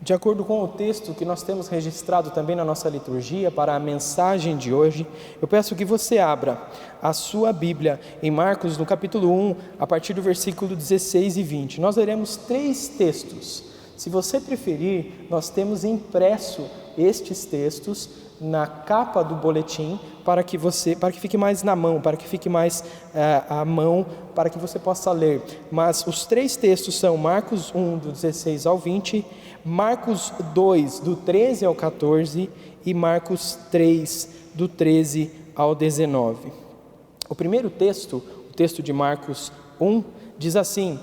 De acordo com o texto que nós temos registrado também na nossa liturgia para a mensagem de hoje, eu peço que você abra a sua Bíblia em Marcos, no capítulo 1, a partir do versículo 16 e 20. Nós leremos 3 textos. Se você preferir, nós temos impresso estes textos na capa do boletim para que fique mais na mão, para que fique mais à mão, para que você possa ler. Mas os 3 textos são Marcos 1, do 16 ao 20, Marcos 2, do 13 ao 14 e Marcos 3, do 13 ao 19. O primeiro texto, o texto de Marcos 1, diz assim: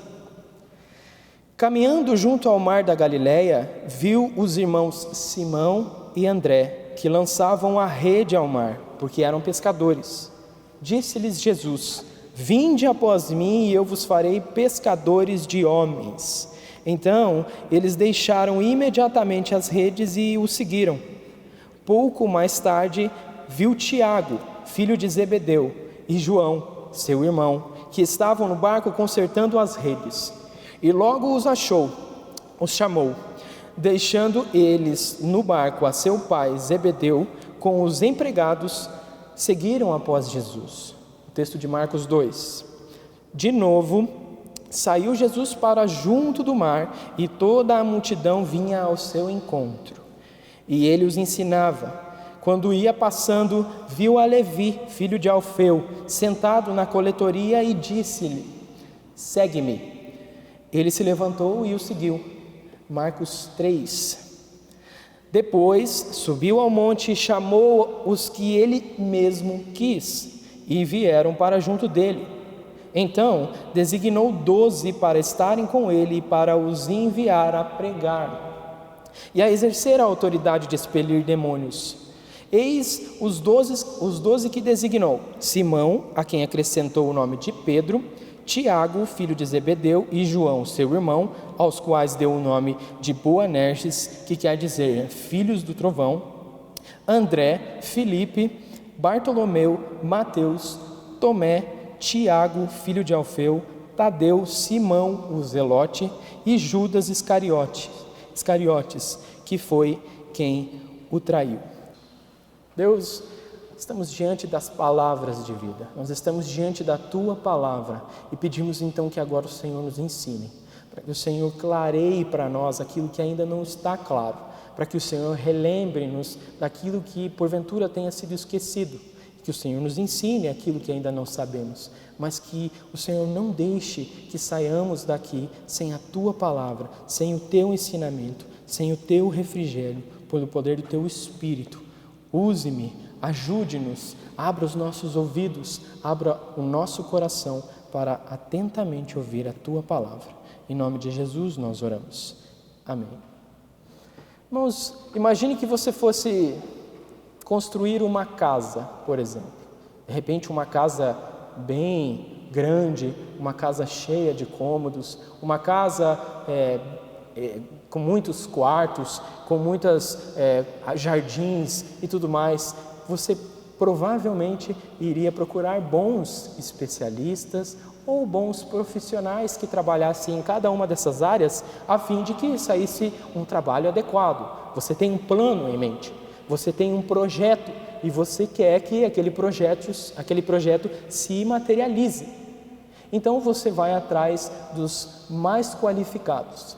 Caminhando junto ao mar da Galileia, viu os irmãos Simão e André, que lançavam a rede ao mar, porque eram pescadores. Disse-lhes Jesus: Vinde após mim e eu vos farei pescadores de homens. Então eles deixaram imediatamente as redes e o seguiram. Pouco mais tarde viu Tiago, filho de Zebedeu, e João, seu irmão, que estavam no barco consertando as redes. E logo os chamou, deixando eles no barco a seu pai Zebedeu com os empregados, seguiram após Jesus. O texto de Marcos 2. De novo, saiu Jesus para junto do mar e toda a multidão vinha ao seu encontro. E ele os ensinava. Quando ia passando, viu a Levi, filho de Alfeu, sentado na coletoria e disse-lhe: Segue-me. Ele se levantou e o seguiu. Marcos 3. Depois subiu ao monte e chamou os que ele mesmo quis, e vieram para junto dele. Então designou 12 para estarem com ele e para os enviar a pregar e a exercer a autoridade de expelir demônios. Eis os 12 que designou: Simão, a quem acrescentou o nome de Pedro, Tiago, filho de Zebedeu, e João, seu irmão, aos quais deu o nome de Boanerges, que quer dizer filhos do trovão, André, Filipe, Bartolomeu, Mateus, Tomé, Tiago, filho de Alfeu, Tadeu, Simão, o Zelote, e Judas Iscariotes, que foi quem o traiu. Deus, estamos diante das palavras de vida, nós estamos diante da Tua Palavra e pedimos então que agora o Senhor nos ensine, para que o Senhor clareie para nós aquilo que ainda não está claro, para que o Senhor relembre-nos daquilo que porventura tenha sido esquecido, que o Senhor nos ensine aquilo que ainda não sabemos, mas que o Senhor não deixe que saiamos daqui sem a Tua Palavra, sem o Teu ensinamento, sem o Teu refrigério, pelo poder do Teu Espírito. Use-me, ajude-nos, abra os nossos ouvidos, abra o nosso coração para atentamente ouvir a Tua Palavra. Em nome de Jesus nós oramos. Amém. Irmãos, imagine que você fosse construir uma casa, por exemplo. De repente uma casa bem grande, uma casa cheia de cômodos, uma casa com muitos quartos, com muitos jardins e tudo mais. Você provavelmente iria procurar bons especialistas ou bons profissionais que trabalhassem em cada uma dessas áreas a fim de que saísse um trabalho adequado. Você tem um plano em mente, você tem um projeto e você quer que aquele projeto se materialize. Então você vai atrás dos mais qualificados.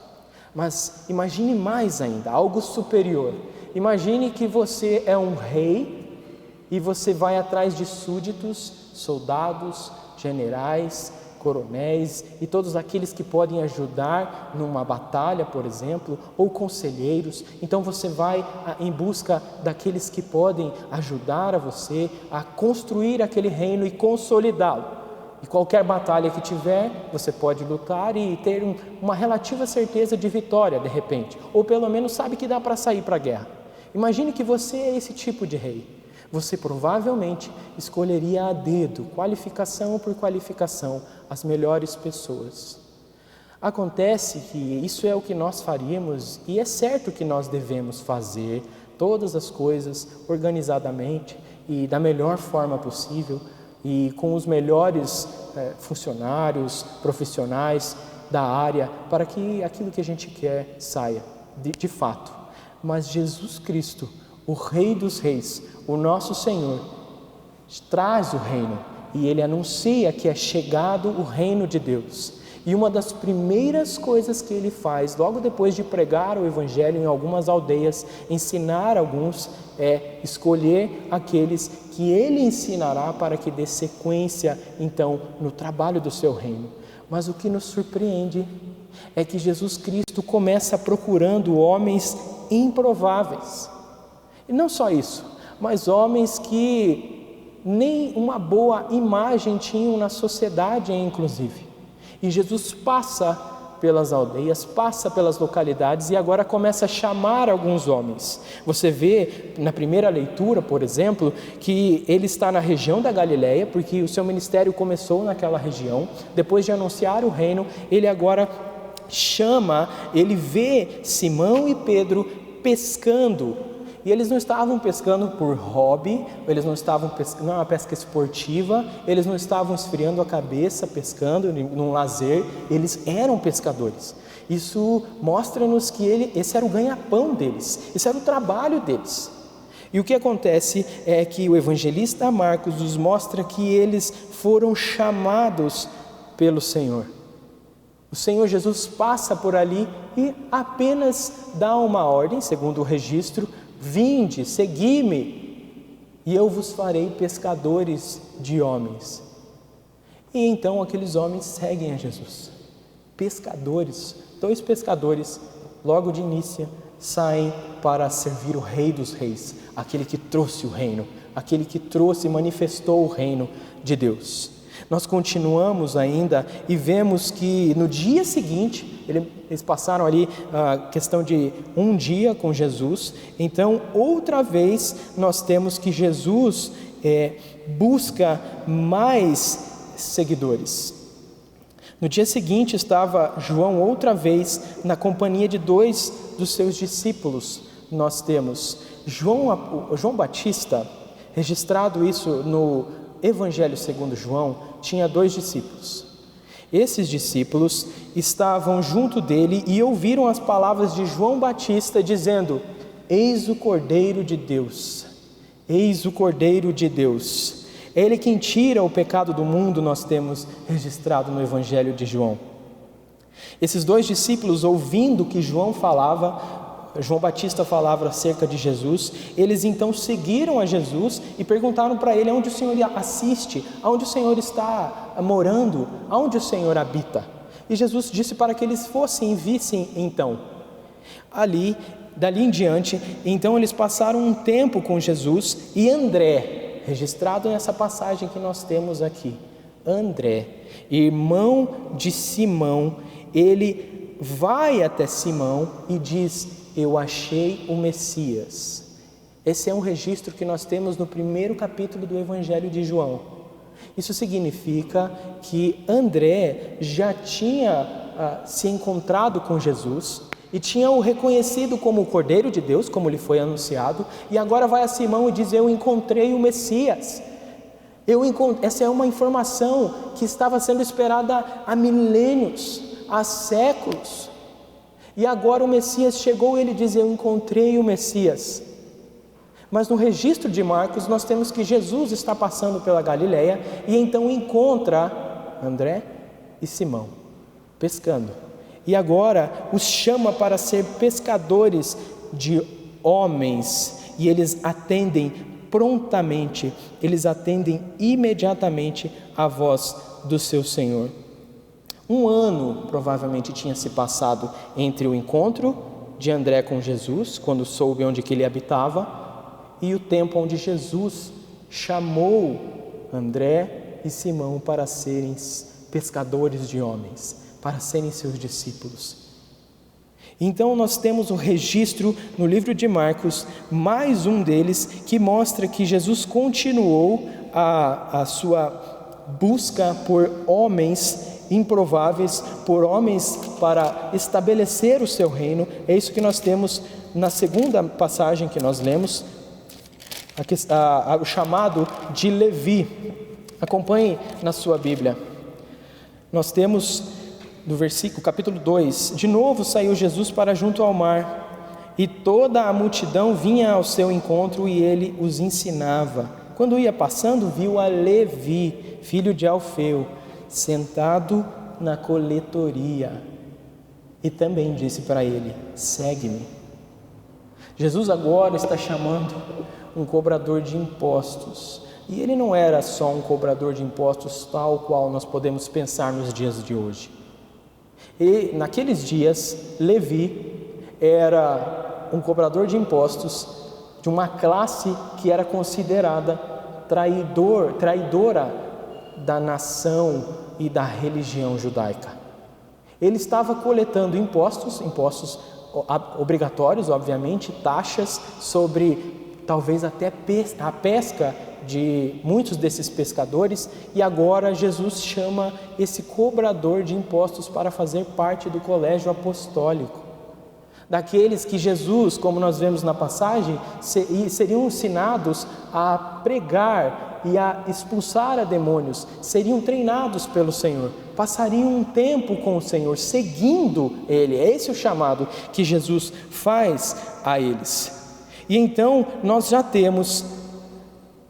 Mas imagine mais ainda, algo superior. Imagine que você é um rei e você vai atrás de súditos, soldados, generais, coronéis e todos aqueles que podem ajudar numa batalha, por exemplo, ou conselheiros. Então você vai em busca daqueles que podem ajudar a você a construir aquele reino e consolidá-lo. E qualquer batalha que tiver, você pode lutar e ter uma relativa certeza de vitória de repente, ou pelo menos sabe que dá para sair para a guerra. Imagine que você é esse tipo de rei. Você provavelmente escolheria a dedo, qualificação por qualificação, as melhores pessoas. Acontece que isso é o que nós faríamos e é certo que nós devemos fazer todas as coisas organizadamente e da melhor forma possível e com os melhores funcionários, profissionais da área para que aquilo que a gente quer saia. de fato, mas Jesus Cristo, o Rei dos Reis, o nosso Senhor, traz o reino e Ele anuncia que é chegado o reino de Deus. E uma das primeiras coisas que Ele faz, logo depois de pregar o Evangelho em algumas aldeias, ensinar alguns, é escolher aqueles que Ele ensinará para que dê sequência, então, no trabalho do seu reino. Mas o que nos surpreende é que Jesus Cristo começa procurando homens improváveis. E não só isso, mas homens que nem uma boa imagem tinham na sociedade, inclusive. E Jesus passa pelas aldeias, passa pelas localidades e agora começa a chamar alguns homens. Você vê na primeira leitura, por exemplo, que ele está na região da Galileia, porque o seu ministério começou naquela região. Depois de anunciar o reino, ele agora chama, ele vê Simão e Pedro pescando. E eles não estavam pescando por hobby, eles não estavam pescando, não é uma pesca esportiva, eles não estavam esfriando a cabeça pescando num lazer, eles eram pescadores. Isso mostra-nos que esse era o ganha-pão deles, esse era o trabalho deles. E o que acontece é que o evangelista Marcos nos mostra que eles foram chamados pelo Senhor. O Senhor Jesus passa por ali e apenas dá uma ordem, segundo o registro: vinde, segui-me, e eu vos farei pescadores de homens. E então aqueles homens seguem a Jesus. Pescadores, 2 pescadores, logo de início, saem para servir o Rei dos Reis, aquele que trouxe o reino, aquele que trouxe e manifestou o reino de Deus. Nós continuamos ainda e vemos que no dia seguinte, eles passaram ali a questão de um dia com Jesus. Então, outra vez, nós temos que Jesus busca mais seguidores. No dia seguinte, estava João outra vez na companhia de 2 dos seus discípulos. Nós temos João Batista, registrado isso no Evangelho segundo João, tinha 2 discípulos. Esses discípulos estavam junto dele e ouviram as palavras de João Batista dizendo: eis o Cordeiro de Deus, eis o Cordeiro de Deus. É Ele quem tira o pecado do mundo, nós temos registrado no Evangelho de João. Esses 2 discípulos, ouvindo o que João Batista falava acerca de Jesus, eles então seguiram a Jesus e perguntaram para ele aonde o Senhor assiste, aonde o Senhor está morando, aonde o Senhor habita. E Jesus disse para que eles fossem e vissem então. Dali em diante, então eles passaram um tempo com Jesus e André, registrado nessa passagem que nós temos aqui, André, irmão de Simão, ele vai até Simão e diz: eu achei o Messias. Esse é um registro que nós temos no primeiro capítulo do Evangelho de João. Isso significa que André já tinha se encontrado com Jesus e tinha o reconhecido como o Cordeiro de Deus, como lhe foi anunciado, e agora vai a Simão e diz: eu encontrei o Messias. Essa é uma informação que estava sendo esperada há milênios, há séculos. E agora o Messias chegou e ele diz: eu encontrei o Messias. Mas no registro de Marcos nós temos que Jesus está passando pela Galileia e então encontra André e Simão pescando. E agora os chama para ser pescadores de homens e eles atendem prontamente, eles atendem imediatamente à voz do seu Senhor. 1 ano provavelmente tinha se passado entre o encontro de André com Jesus, quando soube onde que ele habitava, e o tempo onde Jesus chamou André e Simão para serem pescadores de homens, para serem seus discípulos. Então nós temos um registro no livro de Marcos, mais um deles, que mostra que Jesus continuou a sua busca por homens improváveis, por homens para estabelecer o seu reino. É isso que nós temos na segunda passagem que nós lemos, o chamado de Levi. Acompanhe na sua Bíblia. Nós temos do capítulo 2: de novo saiu Jesus para junto ao mar, E toda a multidão vinha ao seu encontro e ele os ensinava. Quando ia passando, viu a Levi, filho de Alfeu, sentado na coletoria. E também disse para ele: segue-me. Jesus agora está chamando um cobrador de impostos. E ele não era só um cobrador de impostos tal qual nós podemos pensar nos dias de hoje. E naqueles dias, Levi era um cobrador de impostos de uma classe que era considerada traidora da nação e da religião judaica. Ele estava coletando impostos obrigatórios, obviamente, taxas sobre talvez até a pesca de muitos desses pescadores, e agora Jesus chama esse cobrador de impostos para fazer parte do colégio apostólico. Daqueles que Jesus, como nós vemos na passagem, seriam ensinados a pregar e a expulsar a demônios, seriam treinados pelo Senhor, passariam um tempo com o Senhor, seguindo Ele. É esse o chamado que Jesus faz a eles. E então nós já temos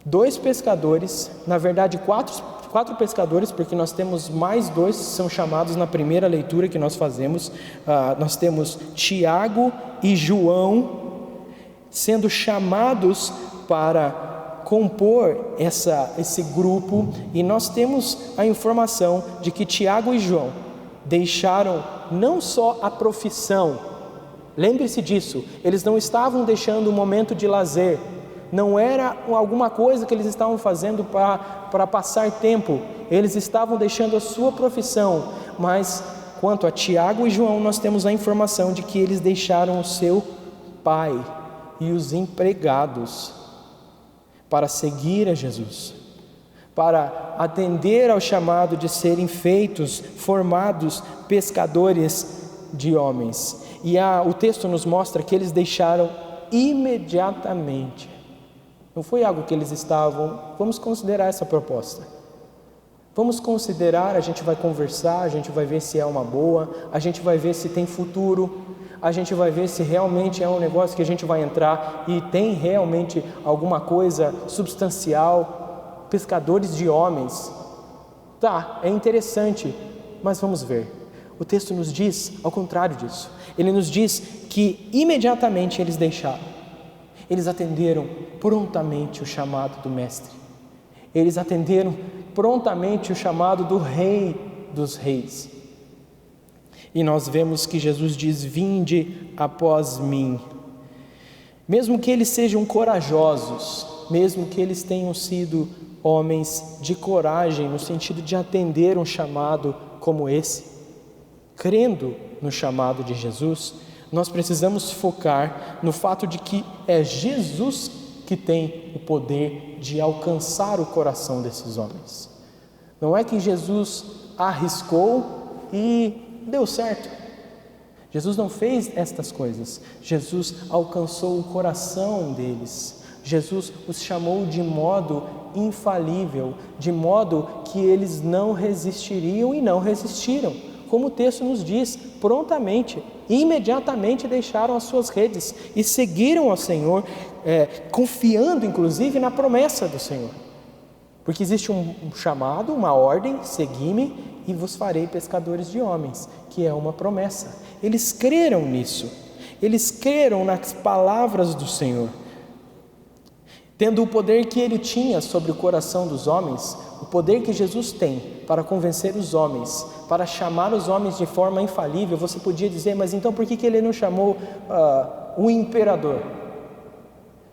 2 pescadores, na verdade quatro pescadores, porque nós temos mais 2 que são chamados na primeira leitura que nós fazemos. Nós temos Tiago e João sendo chamados para compor esse grupo, e nós temos a informação de que Tiago e João deixaram não só a profissão, lembre-se disso, eles não estavam deixando um momento de lazer, não era alguma coisa que eles estavam fazendo para passar tempo, eles estavam deixando a sua profissão. Mas quanto a Tiago e João, nós temos a informação de que eles deixaram o seu pai e os empregados para seguir a Jesus, para atender ao chamado de serem formados pescadores de homens. E o texto nos mostra que eles deixaram imediatamente. Não foi algo que eles estavam... Vamos considerar essa proposta. Vamos considerar, a gente vai conversar, a gente vai ver se é uma boa, a gente vai ver se tem futuro, a gente vai ver se realmente é um negócio que a gente vai entrar e tem realmente alguma coisa substancial. Pescadores de homens. Tá, é interessante, mas vamos ver. O texto nos diz ao contrário disso. Ele nos diz que imediatamente eles deixaram. Eles atenderam prontamente o chamado do Mestre. Eles atenderam prontamente o chamado do Rei dos Reis. E nós vemos que Jesus diz: vinde após mim. Mesmo que eles sejam corajosos, mesmo que eles tenham sido homens de coragem, no sentido de atender um chamado como esse, crendo no chamado de Jesus, nós precisamos focar no fato de que é Jesus que tem o poder de alcançar o coração desses homens. Não é que Jesus arriscou e deu certo. Jesus não fez estas coisas. Jesus alcançou o coração deles. Jesus os chamou de modo infalível, de modo que eles não resistiriam e não resistiram. Como o texto nos diz, prontamente, imediatamente deixaram as suas redes e seguiram ao Senhor, confiando inclusive na promessa do Senhor. Porque existe um chamado, uma ordem: segui-me e vos farei pescadores de homens, que é uma promessa. Eles creram nisso, eles creram nas palavras do Senhor. Tendo o poder que Ele tinha sobre o coração dos homens, o poder que Jesus tem para convencer os homens, para chamar os homens de forma infalível, você podia dizer: mas então por que Ele não chamou o imperador?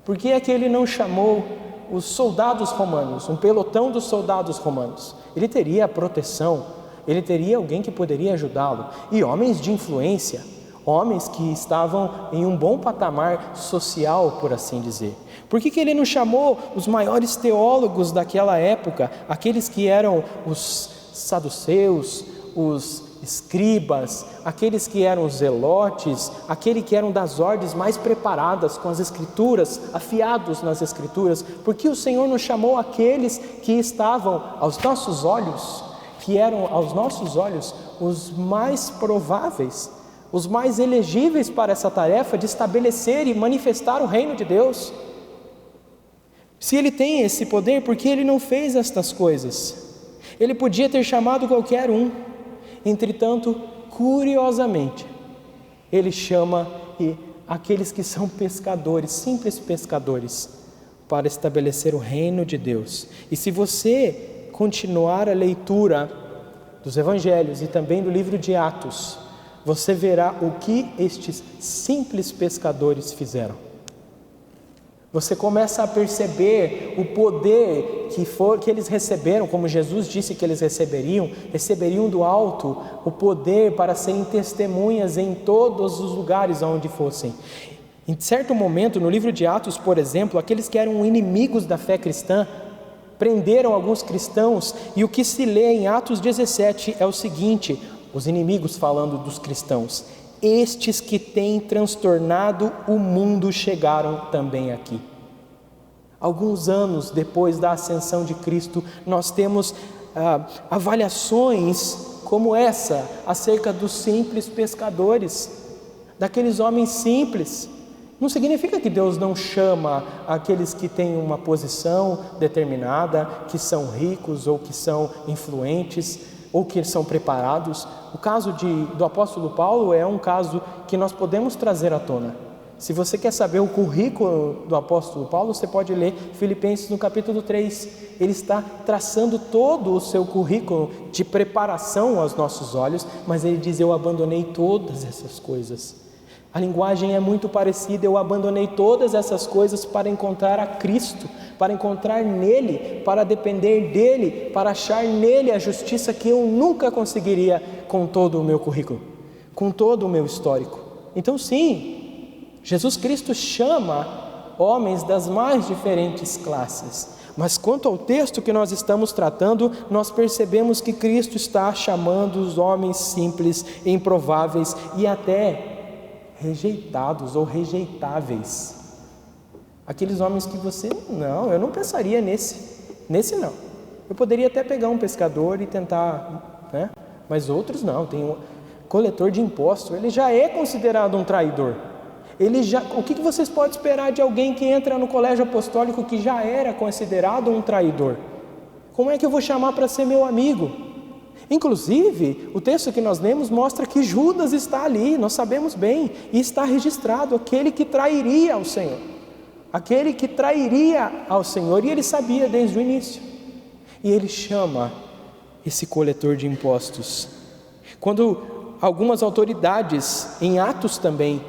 Por que é que Ele não chamou os soldados romanos, um pelotão dos soldados romanos? Ele teria a proteção, ele teria alguém que poderia ajudá-lo, e homens de influência, homens que estavam em um bom patamar social, por assim dizer. Por que Ele não chamou os maiores teólogos daquela época, aqueles que eram os saduceus, os escribas, aqueles que eram os zelotes, aqueles que eram das ordens mais preparadas com as escrituras, afiados nas escrituras? Porque o Senhor nos chamou aqueles que estavam aos nossos olhos, que eram aos nossos olhos os mais prováveis, os mais elegíveis para essa tarefa de estabelecer e manifestar o reino de Deus. Se ele tem esse poder, por que ele não fez estas coisas? Ele podia ter chamado qualquer um. Entretanto, curiosamente, ele chama aqueles que são pescadores, simples pescadores, para estabelecer o reino de Deus. E se você continuar a leitura dos evangelhos e também do livro de Atos, você verá o que estes simples pescadores fizeram. Você começa a perceber o poder que eles receberam, como Jesus disse que eles receberiam do alto o poder para serem testemunhas em todos os lugares onde fossem. Em certo momento, no livro de Atos, por exemplo, aqueles que eram inimigos da fé cristã prenderam alguns cristãos, e o que se lê em Atos 17 é o seguinte, os inimigos falando dos cristãos: estes que têm transtornado o mundo chegaram também aqui. Alguns anos depois da ascensão de Cristo, nós temos avaliações como essa acerca dos simples pescadores, daqueles homens simples. Não significa que Deus não chama aqueles que têm uma posição determinada, que são ricos ou que são influentes ou que são preparados. O caso do apóstolo Paulo é um caso que nós podemos trazer à tona. Se você quer saber o currículo do apóstolo Paulo, você pode ler Filipenses no capítulo 3. Ele está traçando todo o seu currículo de preparação aos nossos olhos, mas ele diz: eu abandonei todas essas coisas. A linguagem é muito parecida: eu abandonei todas essas coisas para encontrar a Cristo, para encontrar nele, para depender dele, para achar nele a justiça que eu nunca conseguiria com todo o meu currículo, com todo o meu histórico. Então sim, Jesus Cristo chama homens das mais diferentes classes, mas quanto ao texto que nós estamos tratando, nós percebemos que Cristo está chamando os homens simples, improváveis e até rejeitados ou rejeitáveis. Aqueles homens que eu não pensaria nesse não. Eu poderia até pegar um pescador e tentar, mas outros não. Tem um coletor de impostos, ele já é considerado um traidor. O que vocês podem esperar de alguém que entra no colégio apostólico que já era considerado um traidor? Como é que eu vou chamar para ser meu amigo? Inclusive, o texto que nós lemos mostra que Judas está ali, nós sabemos bem, e está registrado aquele que trairia ao Senhor. Aquele que trairia ao Senhor, e ele sabia desde o início. E ele chama esse coletor de impostos. Quando algumas autoridades, em Atos também,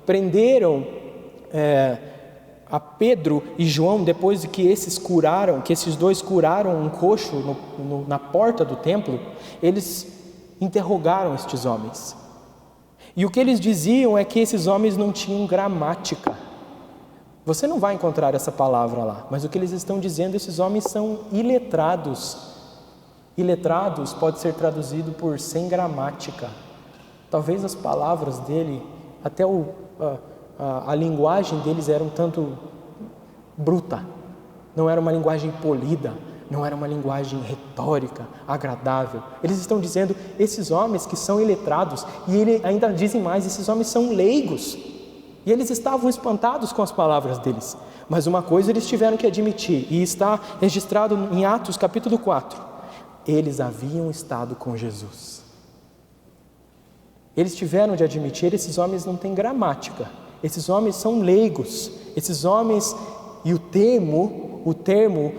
prenderam a Pedro e João, depois de que esses dois curaram um coxo na porta do templo, eles interrogaram estes homens. E o que eles diziam é que esses homens não tinham gramática. Você não vai encontrar essa palavra lá, mas o que eles estão dizendo, esses homens são iletrados. Iletrados pode ser traduzido por sem gramática. Talvez as palavras dele, até a linguagem deles era um tanto bruta, não era uma linguagem polida, não era uma linguagem retórica, agradável. Eles estão dizendo, esses homens que são iletrados, e ele ainda dizem mais, esses homens são leigos, e eles estavam espantados com as palavras deles. Mas uma coisa eles tiveram que admitir, e está registrado em Atos capítulo 4, eles haviam estado com Jesus. Eles tiveram de admitir, esses homens não têm gramática, esses homens são leigos, esses homens, e o termo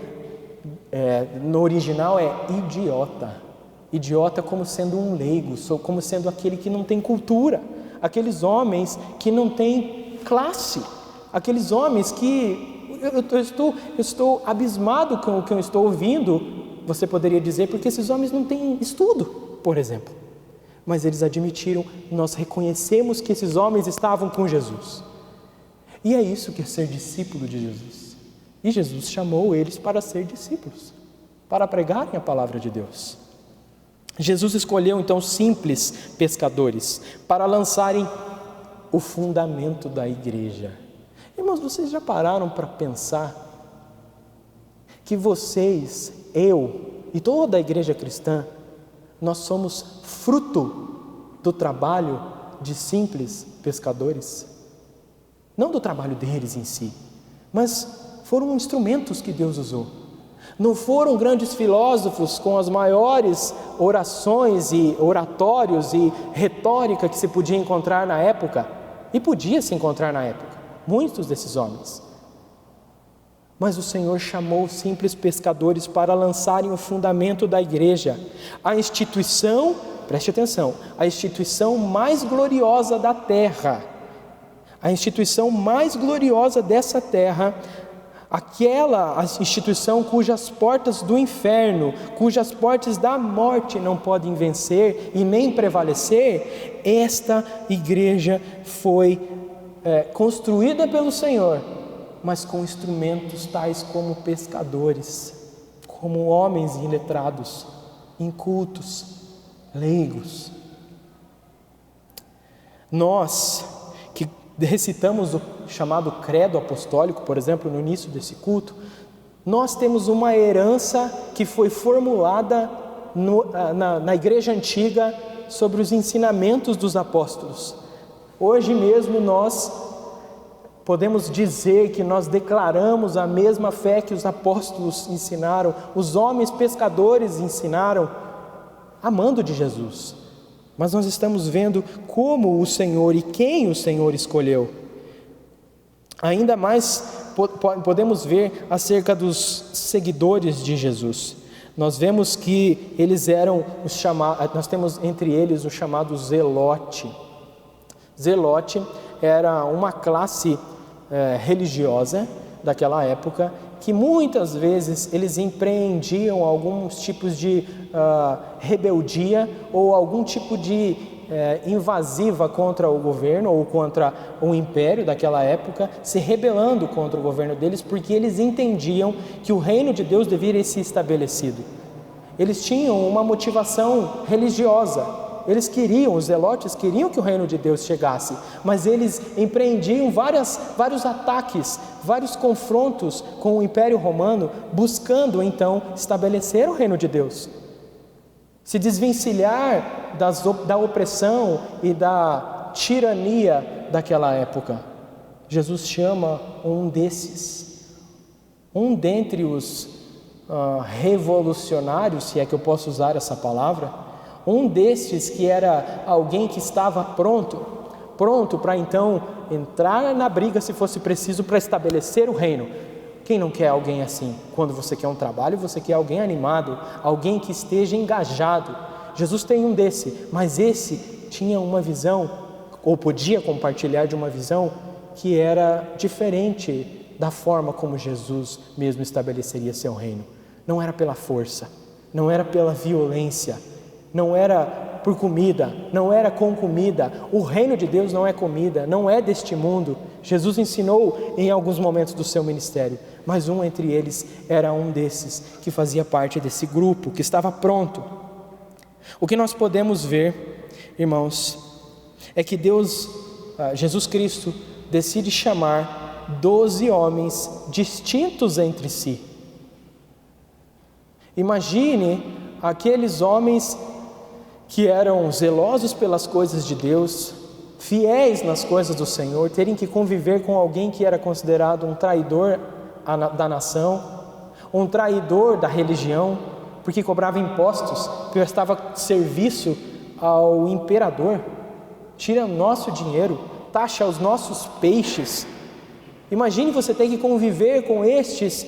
no original é idiota. Idiota como sendo um leigo, como sendo aquele que não tem cultura, aqueles homens que não têm classe, aqueles homens que eu estou abismado com o que eu estou ouvindo, você poderia dizer, porque esses homens não têm estudo, por exemplo. Mas eles admitiram, nós reconhecemos que esses homens estavam com Jesus. E é isso que é ser discípulo de Jesus. E Jesus chamou eles para ser discípulos, para pregarem a palavra de Deus. Jesus escolheu então simples pescadores para lançarem o fundamento da igreja. Irmãos, vocês já pararam para pensar que vocês, eu e toda a igreja cristã, nós somos fruto do trabalho de simples pescadores. Não do trabalho deles em si, mas foram instrumentos que Deus usou. Não foram grandes filósofos com as maiores orações e oratórios e retórica que se podia encontrar na época, e podia se encontrar na época, muitos desses homens. Mas o Senhor chamou simples pescadores para lançarem o fundamento da igreja, a instituição, preste atenção, a instituição mais gloriosa da terra, a instituição mais gloriosa dessa terra, aquela instituição cujas portas do inferno, cujas portas da morte não podem vencer e nem prevalecer. Esta igreja foi construída pelo Senhor, mas com instrumentos tais como pescadores, como homens iletrados, incultos, leigos. Nós que recitamos o chamado credo apostólico, por exemplo, no início desse culto, nós temos uma herança que foi formulada na igreja antiga sobre os ensinamentos dos apóstolos. Hoje mesmo nós podemos dizer que nós declaramos a mesma fé que os apóstolos ensinaram, os homens pescadores ensinaram, amando de Jesus. Mas nós estamos vendo como o Senhor e quem o Senhor escolheu. Ainda mais podemos ver acerca dos seguidores de Jesus. Nós vemos que eles eram os chamados, nós temos entre eles o chamado zelote. Zelote era uma classe religiosa daquela época, que muitas vezes eles empreendiam alguns tipos de rebeldia ou algum tipo de invasiva contra o governo ou contra o império daquela época, se rebelando contra o governo deles, porque eles entendiam que o reino de Deus deveria ser estabelecido. Eles tinham uma motivação religiosa. Os zelotes queriam que o reino de Deus chegasse, mas eles empreendiam vários ataques, vários confrontos com o Império Romano, buscando então estabelecer o reino de Deus, se desvencilhar da opressão e da tirania daquela época. Jesus chama um desses, um dentre os revolucionários, se é que eu posso usar essa palavra, um destes que era alguém que estava pronto para então entrar na briga se fosse preciso para estabelecer o reino. Quem não quer alguém assim? Quando você quer um trabalho, você quer alguém animado, alguém que esteja engajado. Jesus tem um desse, mas esse tinha uma visão, ou podia compartilhar de uma visão que era diferente da forma como Jesus mesmo estabeleceria seu reino. Não era pela força, não era pela violência, não era por comida, não era com comida. O reino de Deus não é comida, não é deste mundo. Jesus ensinou em alguns momentos do seu ministério, mas um entre eles era um desses que fazia parte desse grupo, que estava pronto. O que nós podemos ver, irmãos, é que Jesus Cristo, decide chamar 12 homens distintos entre si. Imagine aqueles homens que eram zelosos pelas coisas de Deus, fiéis nas coisas do Senhor, terem que conviver com alguém que era considerado um traidor da nação, um traidor da religião, porque cobrava impostos, prestava serviço ao imperador, tira o nosso dinheiro, taxa os nossos peixes. Imagine você ter que conviver com estes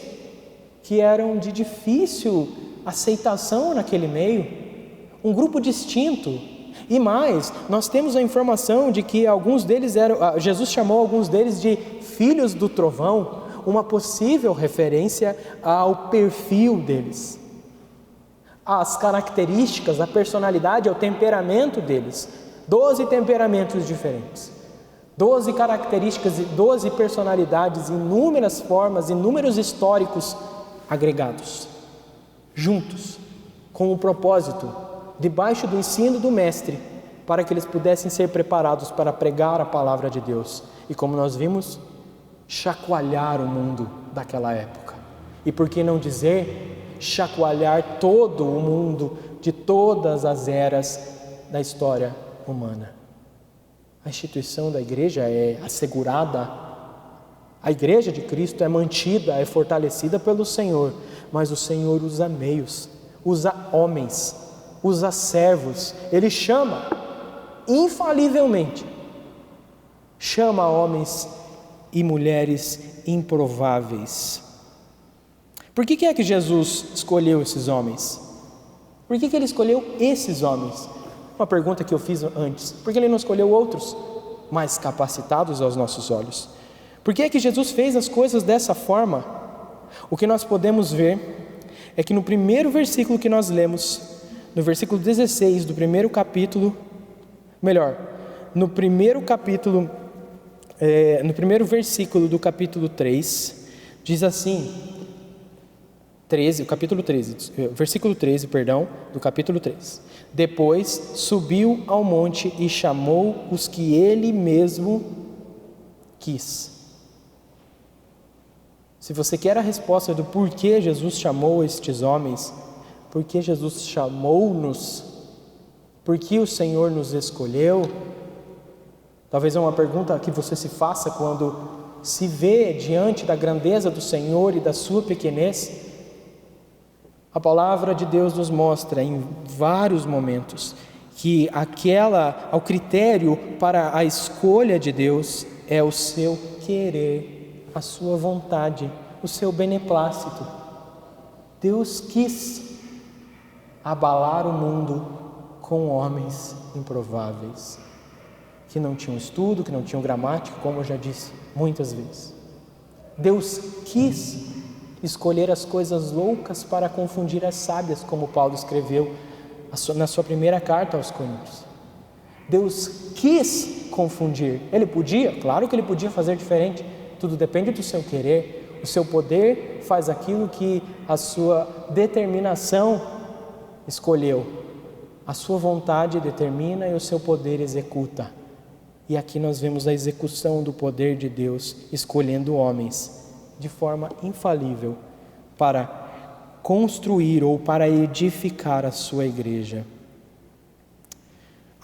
que eram de difícil aceitação naquele meio, um grupo distinto. E mais, nós temos a informação de que alguns deles Jesus chamou alguns deles de filhos do trovão, uma possível referência ao perfil deles, às características, à personalidade, ao temperamento deles. 12 temperamentos diferentes, 12 características e 12 personalidades, inúmeras formas, inúmeros históricos agregados, juntos, com o propósito, debaixo do ensino do Mestre, para que eles pudessem ser preparados para pregar a palavra de Deus. E como nós vimos, chacoalhar o mundo daquela época. E por que não dizer, chacoalhar todo o mundo de todas as eras da história humana. A instituição da igreja é assegurada, a igreja de Cristo é mantida, é fortalecida pelo Senhor, mas o Senhor usa meios, usa homens, usa servos. Ele chama, infalivelmente, chama homens e mulheres improváveis. Por que é que Jesus escolheu esses homens? Por que Ele escolheu esses homens? Uma pergunta que eu fiz antes. Por que Ele não escolheu outros mais capacitados aos nossos olhos? Por que é que Jesus fez as coisas dessa forma? O que nós podemos ver é que no primeiro versículo que nós lemos, no versículo 16 do primeiro capítulo, no primeiro versículo do capítulo 3, diz assim, versículo 13, do capítulo 3. Depois subiu ao monte e chamou os que ele mesmo quis. Se você quer a resposta do porquê Jesus chamou estes homens, porquê Jesus chamou-nos, porquê o Senhor nos escolheu, talvez é uma pergunta que você se faça quando se vê diante da grandeza do Senhor e da sua pequenez. A palavra de Deus nos mostra em vários momentos que o critério para a escolha de Deus é o seu querer, a sua vontade, o seu beneplácito. Deus quis abalar o mundo com homens improváveis, que não tinham estudo, que não tinham gramática, como eu já disse muitas vezes. Deus quis escolher as coisas loucas para confundir as sábias, como Paulo escreveu na sua primeira carta aos Coríntios. Deus quis confundir. Ele podia? Claro que Ele podia fazer diferente. Tudo depende do seu querer. O seu poder faz aquilo que a sua determinação escolheu. A sua vontade determina e o seu poder executa. E aqui nós vemos a execução do poder de Deus escolhendo homens de forma infalível para construir ou para edificar a sua igreja.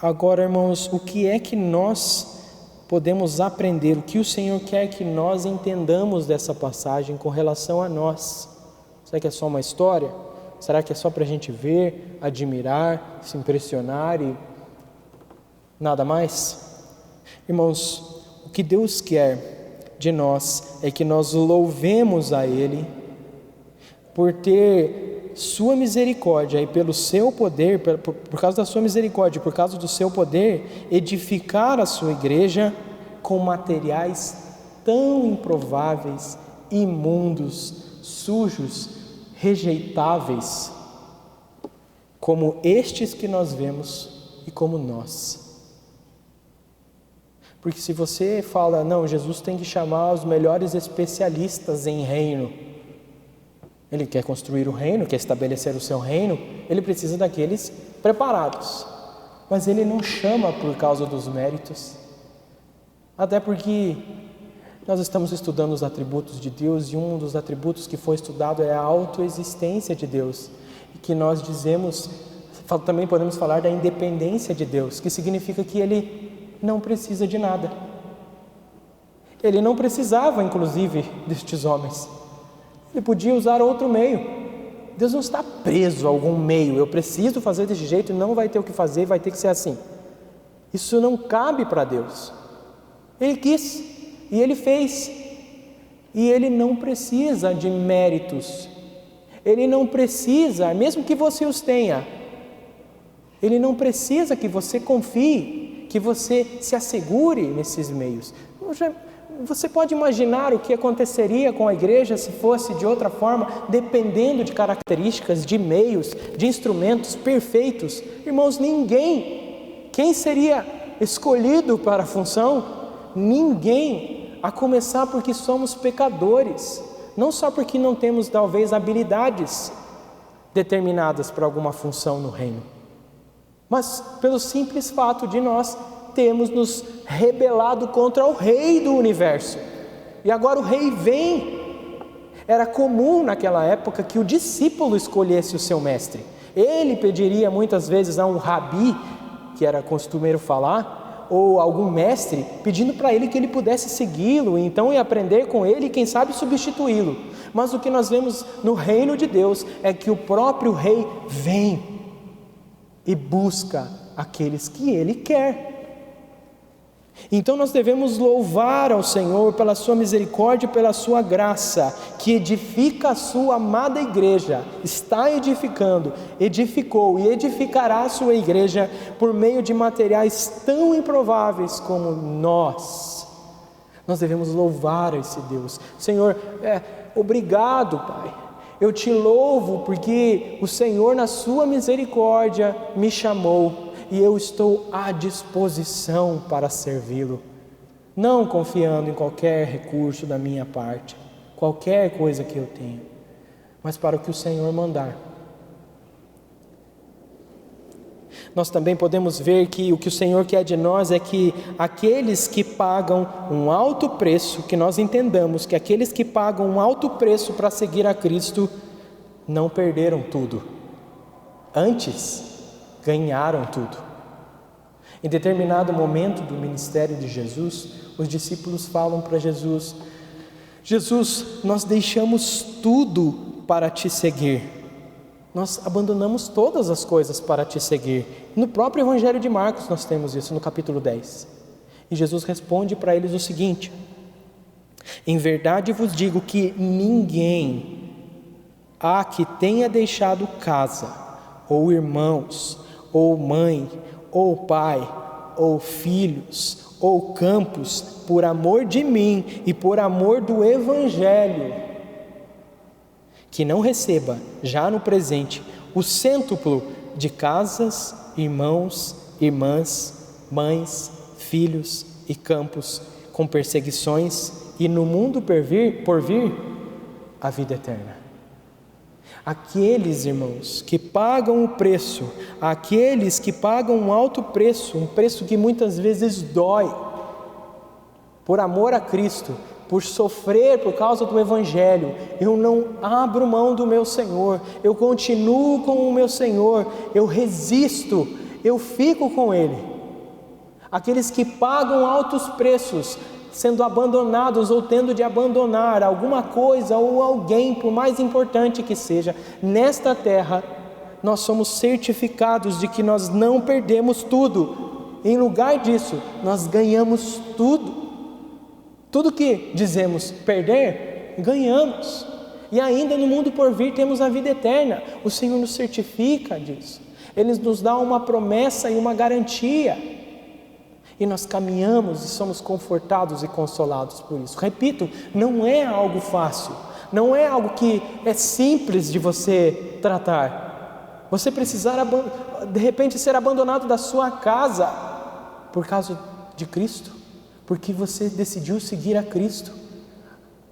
Agora, irmãos, o que é que nós podemos aprender, o que o Senhor quer que nós entendamos dessa passagem com relação a nós? Será que é só uma história? Será que é só para a gente ver, admirar, se impressionar e nada mais? Irmãos, o que Deus quer de nós é que nós louvemos a Ele por ter sua misericórdia e pelo seu poder, por causa da sua misericórdia, por causa do seu poder, edificar a sua igreja com materiais tão improváveis, imundos, sujos, rejeitáveis, como estes que nós vemos e como nós. Porque se você fala, não, Jesus tem que chamar os melhores especialistas em reino. Ele quer construir o reino, quer estabelecer o seu reino, ele precisa daqueles preparados. Mas Ele não chama por causa dos méritos. Até porque nós estamos estudando os atributos de Deus e um dos atributos que foi estudado é a autoexistência de Deus. E que nós dizemos, também podemos falar da independência de Deus, que significa que Ele não precisa de nada. Ele não precisava, inclusive, destes homens. Ele podia usar outro meio. Deus não está preso a algum meio. Eu preciso fazer desse jeito e não vai ter o que fazer, vai ter que ser assim. Isso não cabe para Deus. Ele quis e Ele fez. E Ele não precisa de méritos. Ele não precisa, mesmo que você os tenha, Ele não precisa que você confie, que você se assegure nesses meios. Você pode imaginar o que aconteceria com a igreja se fosse de outra forma, dependendo de características, de meios, de instrumentos perfeitos. Irmãos, ninguém. Quem seria escolhido para a função? Ninguém. A começar porque somos pecadores. Não só porque não temos talvez habilidades determinadas para alguma função no reino, mas pelo simples fato de nós termos nos rebelado contra o Rei do Universo. E agora o Rei vem. Era comum naquela época que o discípulo escolhesse o seu mestre. Ele pediria muitas vezes a um rabi, que era costumeiro falar, ou algum mestre pedindo para ele que ele pudesse segui-lo, então ia aprender com ele e quem sabe substituí-lo. Mas o que nós vemos no reino de Deus é que o próprio rei vem e busca aqueles que ele quer. Então nós devemos louvar ao Senhor pela sua misericórdia e pela sua graça, que edifica a sua amada igreja, está edificando, edificou e edificará a sua igreja por meio de materiais tão improváveis como nós. Nós devemos louvar esse Deus. Senhor, obrigado, Pai. Eu te louvo porque o Senhor, na sua misericórdia, me chamou. E eu estou à disposição para servi-lo, não confiando em qualquer recurso da minha parte, qualquer coisa que eu tenha, mas para o que o Senhor mandar. Nós também podemos ver que o que o Senhor quer de nós é que aqueles que pagam um alto preço, que nós entendamos que aqueles que pagam um alto preço para seguir a Cristo, não perderam tudo, antes ganharam tudo. Em determinado momento do ministério de Jesus, os discípulos falam para Jesus: Jesus, nós deixamos tudo para te seguir, nós abandonamos todas as coisas para te seguir. No próprio Evangelho de Marcos nós temos isso, no capítulo 10. E Jesus responde para eles o seguinte: em verdade vos digo que ninguém há que tenha deixado casa, ou irmãos, ou mãe, ou pai, ou filhos, ou campos, por amor de mim e por amor do Evangelho, que não receba, já no presente, o cêntuplo de casas, irmãos, irmãs, mães, filhos e campos, com perseguições, e no mundo por vir, a vida eterna. Aqueles, irmãos, que pagam o preço, aqueles que pagam um alto preço, um preço que muitas vezes dói, por amor a Cristo, por sofrer por causa do Evangelho, eu não abro mão do meu Senhor, eu continuo com o meu Senhor, eu resisto, eu fico com Ele. Aqueles que pagam altos preços, sendo abandonados ou tendo de abandonar alguma coisa ou alguém, por mais importante que seja, nesta terra, nós somos certificados de que nós não perdemos tudo. Em lugar disso, nós ganhamos tudo. Tudo que dizemos perder, ganhamos. E ainda no mundo por vir temos a vida eterna. O Senhor nos certifica disso. Ele nos dá uma promessa e uma garantia. E nós caminhamos e somos confortados e consolados por isso. Repito, não é algo fácil, não é algo que é simples de você tratar. Você precisar, de repente, ser abandonado da sua casa por causa de Cristo, porque você decidiu seguir a Cristo.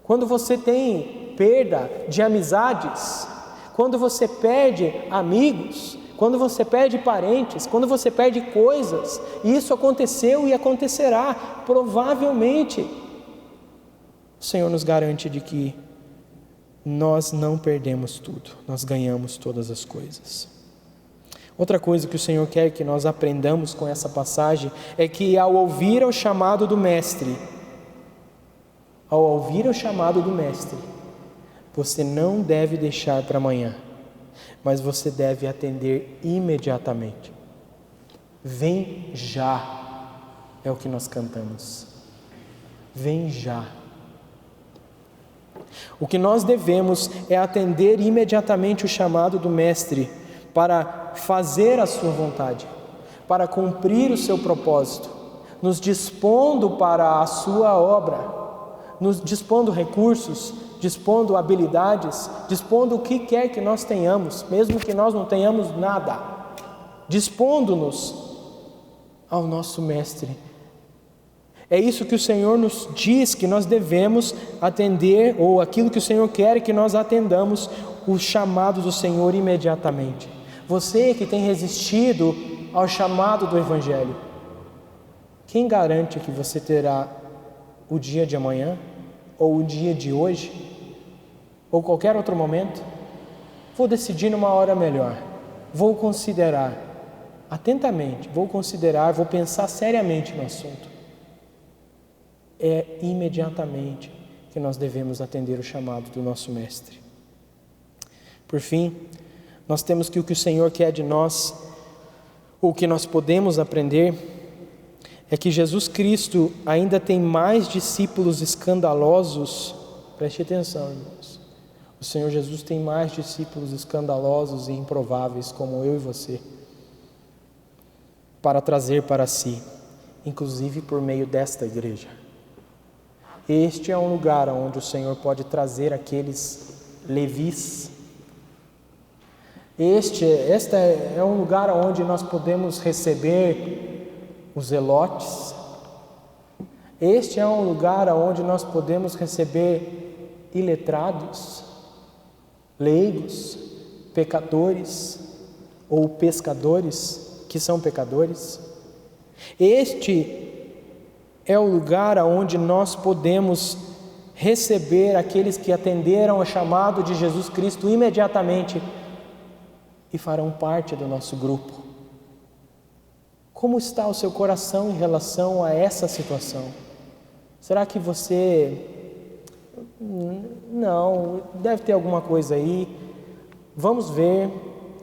Quando você tem perda de amizades, quando você perde amigos, quando você perde parentes, quando você perde coisas, e isso aconteceu e acontecerá, provavelmente, o Senhor nos garante de que nós não perdemos tudo, nós ganhamos todas as coisas. Outra coisa que o Senhor quer que nós aprendamos com essa passagem é que ao ouvir o chamado do Mestre, você não deve deixar para amanhã, mas você deve atender imediatamente. Vem já, é o que nós cantamos. Vem já. O que nós devemos é atender imediatamente o chamado do Mestre para fazer a sua vontade, para cumprir o seu propósito, nos dispondo para a sua obra, nos dispondo recursos, dispondo habilidades, dispondo o que quer que nós tenhamos, mesmo que nós não tenhamos nada, dispondo-nos ao nosso Mestre. É isso que o Senhor nos diz que nós devemos atender, ou aquilo que o Senhor quer que nós atendamos, o chamado do Senhor imediatamente. Você que tem resistido ao chamado do Evangelho, quem garante que você terá o dia de amanhã, ou o dia de hoje, ou qualquer outro momento? Vou decidir numa hora melhor, vou considerar. atentamente, vou considerar, vou pensar seriamente no assunto, é imediatamente que nós devemos atender o chamado do nosso Mestre. Por fim, nós temos que o que o Senhor quer de nós, ou o que nós podemos aprender, é que Jesus Cristo ainda tem mais discípulos escandalosos. Preste atenção, irmãos. O Senhor Jesus tem mais discípulos escandalosos e improváveis, como eu e você, para trazer para si, inclusive por meio desta igreja. Este é um lugar onde o Senhor pode trazer aqueles levis. Este é um lugar onde nós podemos receber os zelotes. Este é um lugar onde nós podemos receber iletrados, leigos, pecadores ou pescadores que são pecadores. Este é o lugar onde nós podemos receber aqueles que atenderam ao chamado de Jesus Cristo imediatamente e farão parte do nosso grupo. Como está o seu coração em relação a essa situação? Será que você... Não, deve ter alguma coisa aí. Vamos ver,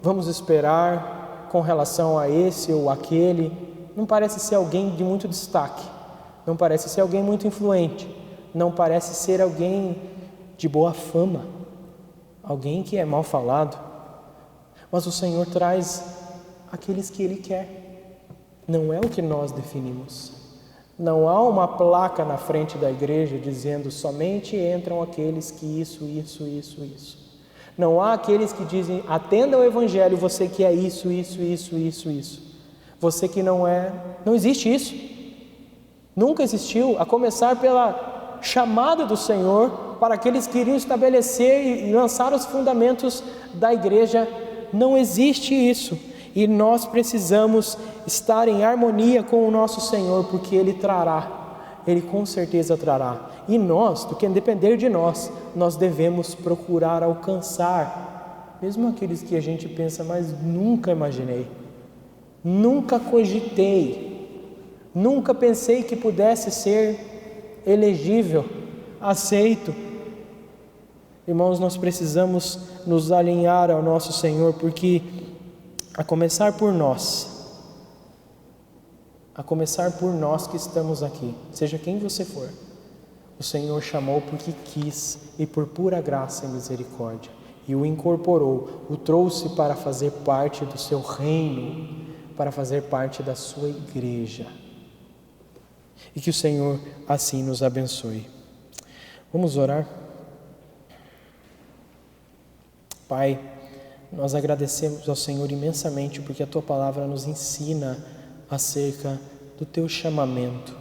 vamos esperar com relação a esse ou aquele. Não parece ser alguém de muito destaque. Não parece ser alguém muito influente. Não parece ser alguém de boa fama. Alguém que é mal falado. Mas o Senhor traz aqueles que Ele quer. Não é o que nós definimos. Não há uma placa na frente da igreja dizendo somente entram aqueles que isso. Não há aqueles que dizem atenda ao Evangelho, você que é isso. Você que não é. Não existe isso. Nunca existiu, a começar pela chamada do Senhor para aqueles que iriam estabelecer e lançar os fundamentos da igreja. Não existe isso, e nós precisamos estar em harmonia com o nosso Senhor, porque Ele trará, Ele com certeza trará, e nós, do que depender de nós, nós devemos procurar alcançar, mesmo aqueles que a gente pensa, mas nunca imaginei, nunca cogitei, nunca pensei que pudesse ser elegível, aceito. Irmãos, nós precisamos nos alinhar ao nosso Senhor, porque a começar por nós que estamos aqui, seja quem você for, o Senhor chamou porque quis e por pura graça e misericórdia, e o incorporou, o trouxe para fazer parte do seu reino, para fazer parte da sua igreja, e que o Senhor assim nos abençoe. Vamos orar? Pai, nós agradecemos ao Senhor imensamente porque a Tua Palavra nos ensina acerca do Teu chamamento,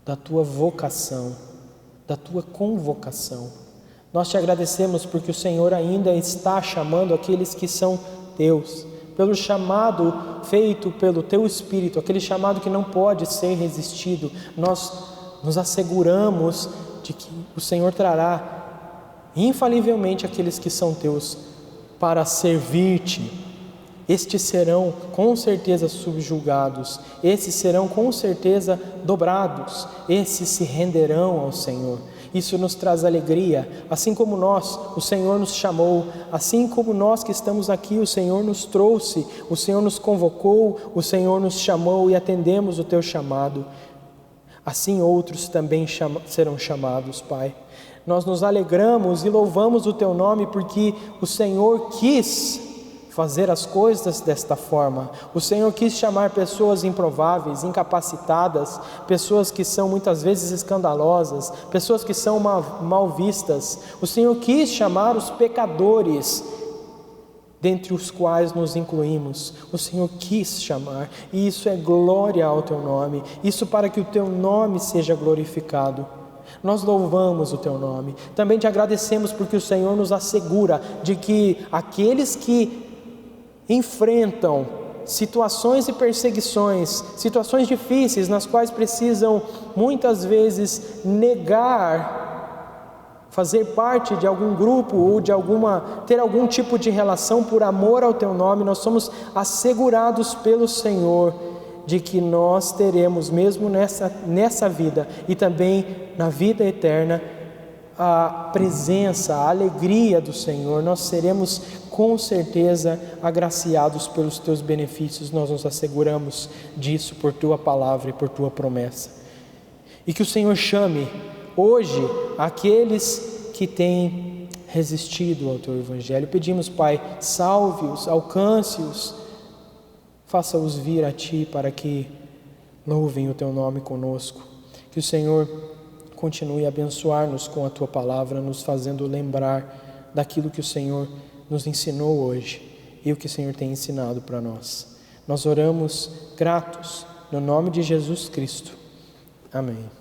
da Tua vocação, da Tua convocação. Nós Te agradecemos porque o Senhor ainda está chamando aqueles que são Teus, pelo chamado feito pelo Teu Espírito, aquele chamado que não pode ser resistido. Nós nos asseguramos de que o Senhor trará infalivelmente aqueles que são Teus para servir-Te. Estes serão com certeza subjugados, esses serão com certeza dobrados, esses se renderão ao Senhor. Isso nos traz alegria, assim como nós, o Senhor nos chamou, assim como nós que estamos aqui, o Senhor nos trouxe, o Senhor nos convocou, o Senhor nos chamou e atendemos o Teu chamado. Assim outros também serão chamados, Pai. Nós nos alegramos e louvamos o Teu nome porque o Senhor quis fazer as coisas desta forma. O Senhor quis chamar pessoas improváveis, incapacitadas, pessoas que são muitas vezes escandalosas, pessoas que são mal vistas. O Senhor quis chamar os pecadores, dentre os quais nos incluímos. O Senhor quis chamar, e isso é glória ao Teu nome, isso para que o Teu nome seja glorificado. Nós louvamos o Teu nome, também Te agradecemos porque o Senhor nos assegura de que aqueles que enfrentam situações e perseguições, situações difíceis nas quais precisam muitas vezes negar fazer parte de algum grupo ou ter algum tipo de relação por amor ao Teu nome, nós somos assegurados pelo Senhor de que nós teremos, mesmo nessa vida e também na vida eterna, a presença, a alegria do Senhor. Nós seremos com certeza agraciados pelos Teus benefícios, nós nos asseguramos disso por Tua palavra e por Tua promessa. E que o Senhor chame hoje aqueles que têm resistido ao Teu Evangelho. Pedimos, Pai, salve-os, alcance-os, faça-os vir a Ti para que louvem o Teu nome conosco. Que o Senhor continue a abençoar-nos com a Tua palavra, nos fazendo lembrar daquilo que o Senhor nos ensinou hoje e o que o Senhor tem ensinado para nós. Nós oramos gratos no nome de Jesus Cristo. Amém.